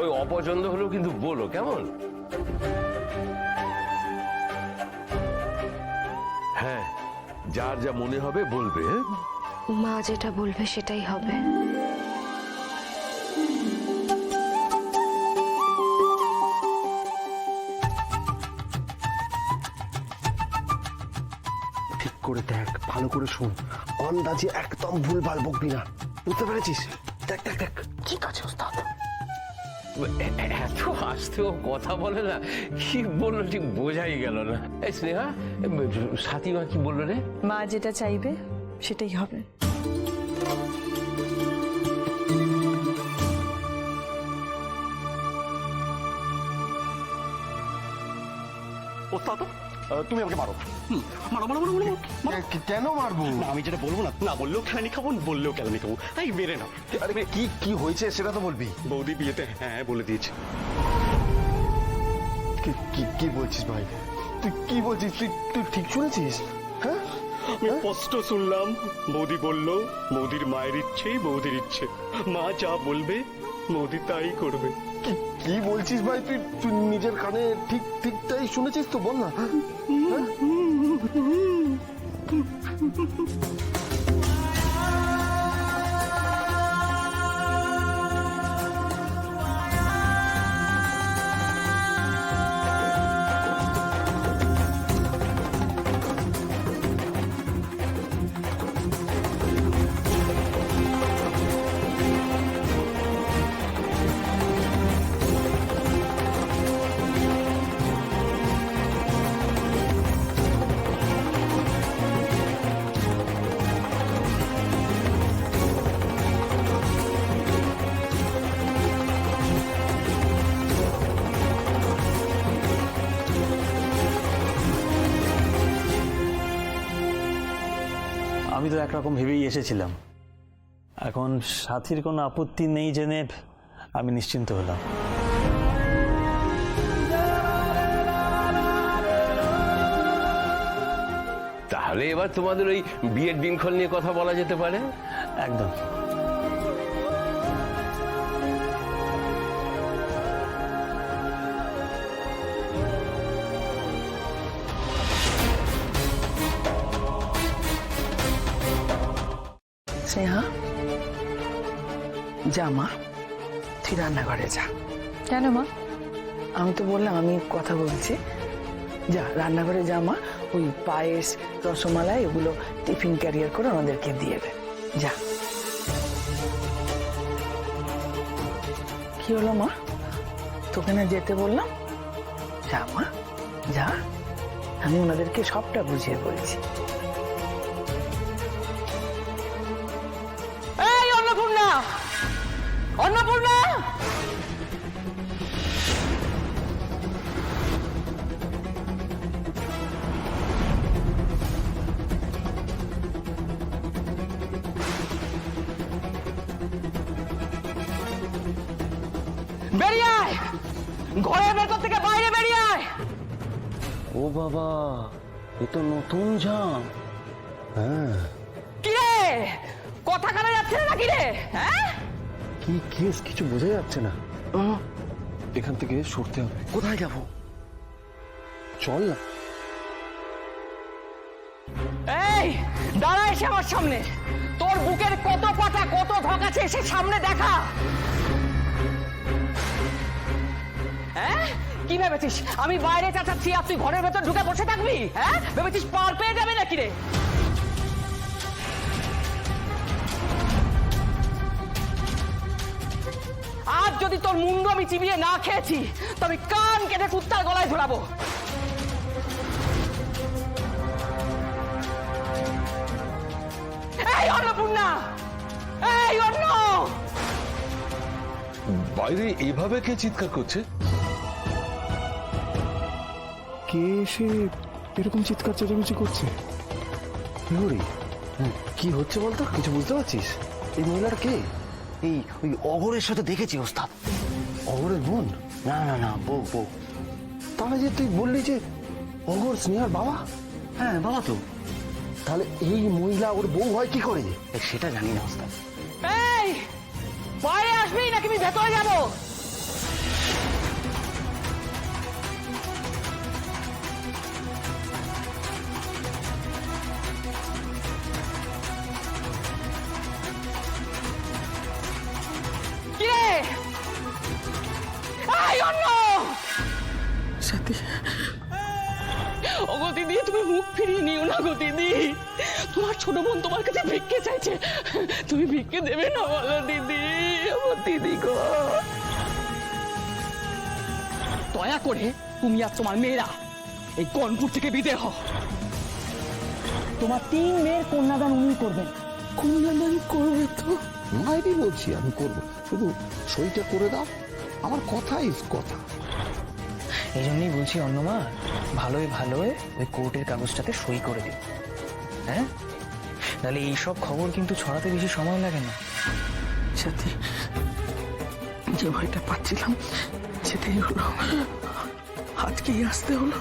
ওই অপছন্দ হলেও কিন্তু বলো, কেমন? হ্যাঁ, যার যা মনে হবে বলবে। মা যেটা বলবে সেটাই হবে। ঠিক করে দেখ, ভালো করে শোন, অন্দাজে একদম ভুলভাল বকবি না, বুঝতে পেরেছিস? দেখ দেখ দেখ, ঠিক আছে ওস্তাদ। এত আস্তে ও কথা বলে না, কি বললো ঠিক বোঝাই গেল না। এই স্নেহা, সাথীমা কি বললো রে? মা যেটা চাইবে সেটাই হবে। ওস্তাদ, তুমি আমাকে মারো। মারো মারো মারো মারো। কেন মারবো? না, আমি যেটা বলবো না বললেও কেলানি খাবো, বললেও কেলানি খাবো। এই মেরে নাও। আরে কি কি হয়েছে সেটা তো বলবি। বৌদি বিয়েতে হ্যাঁ বলে দিয়েছে। কি কি কি বলছিস ভাই? তুই কি বলছিস? তুই তুই ঠিক শুনেছিস? হ্যাঁ, আমি স্পষ্ট শুনলাম, বৌদি বললো বৌদির মায়ের ইচ্ছেই বৌদির ইচ্ছে, মা যা বলবে বৌদি তাই করবে। কি কি বলছিস ভাই? তুই তুই নিজের কানে ঠিক ঠিক তাই শুনেছিস তো? বল না। হ্যাঁ? আমি তো একরকম ভেবেই এসেছিলাম। এখন সাথীর কোনো আপত্তি নেই জেনে আমি নিশ্চিন্ত হলাম। তাহলে এবার তোমাদের ওই বিয়ের দিনক্ষণ নিয়ে কথা বলা যেতে পারে। একদম। স্নেহা, যা মা, তুই রান্নাঘরে যা। কেন মা? আমি তো বললাম আমি কথা বলছি। যা রান্নাঘরে যা মা, ওই পায়েস রসমালাই এগুলো টিফিন ক্যারিয়ার করে ওনাদেরকে দিয়ে দে। যা। কি হলো মা? তোকে না যেতে বললাম? যা মা, যা, আমি ওনাদেরকে সবটা বুঝিয়ে বলছি। এই অন্নপূর্ণা, অন্নপূর্ণা! বেরিয়ে আয়, ঘরের ভেতর থেকে বাইরে বেরিয়ে আয়। ও বাবা, এ তো নতুন জাম। হ্যাঁ, কি রে, কথা কানা যাচ্ছে না নাকি রে? হ্যাঁ, কি কেস কিছু বোঝা যাচ্ছে না। এখান থেকে সরতে হবে। কোথায় যাব? চল না। এই দাঁড়া, এসে আমার সামনে। তোর বুকের কত পাটা কত ধক আছে, এসে সামনে দেখা। হ্যাঁ, কি ভেবেছিস আমি বাইরে চাচাচ্ছি আর তুই ঘরের ভেতর ঢুকে বসে থাকবি? হ্যাঁ, ভেবেছিস পার পেয়ে যাবে নাকি রে? আজ যদি তোর মুন্ডু আমি চিবিয়ে না খেয়েছি, তবে কান কেটে কুত্তার গলায় ঝোলাবো। এই অন্নপূর্ণা, এই অন্ন! বাইরে এভাবে কে চিৎকার করছে? কে এসে এরকম চিৎকার চেঁচামেচি করছে? কি হচ্ছে বলতো? কিছু বুঝতে পারছিস? এই মহিলার কে? এই ওই অঘরের সাথে দেখেছি ওস্তাদ। অঘরের বোন? না না না, বউ বউ। তাহলে যে তুই বললি যে অঘর স্নেহার বাবা? হ্যাঁ বাবা তো। তাহলে এই মহিলা ওর বউ হয় কি করে? সেটা জানি না ওস্তাদ। এই বাইরে আসবি নাকি আমি ভেতরে যাবো? মুখ ফিরিয়ে নিও না গো দিদি। তোমার ছোট বোন তোমার কাছে ভিক্ষে চাইছে, তুমি ভিক্ষে দেবে না বলো দিদি? আমার দিদি গো, দয়া করে তুমি আর তোমার মেয়েরা এই গনপুর থেকে বিদায় হও। তোমার 3 মেয়ের কন্যাদান উনি করবেন। কন্যাদান করবে তো? মায়েরই বলছি আমি করব, শুধু সইটা করে দাও। আমার কথাই কথা। এই জন্যই বলছি অন্যমা, ভালোই ভালোই ওই কোর্টের কাগজটাতে সই করে দিন, হ্যাঁ? নাহলে এইসব খবর কিন্তু ছড়াতে বেশি সময় লাগে না। সাথে যে ভয়টা পাচ্ছিলাম সেটাই হলো, আজকেই আসতে হলো।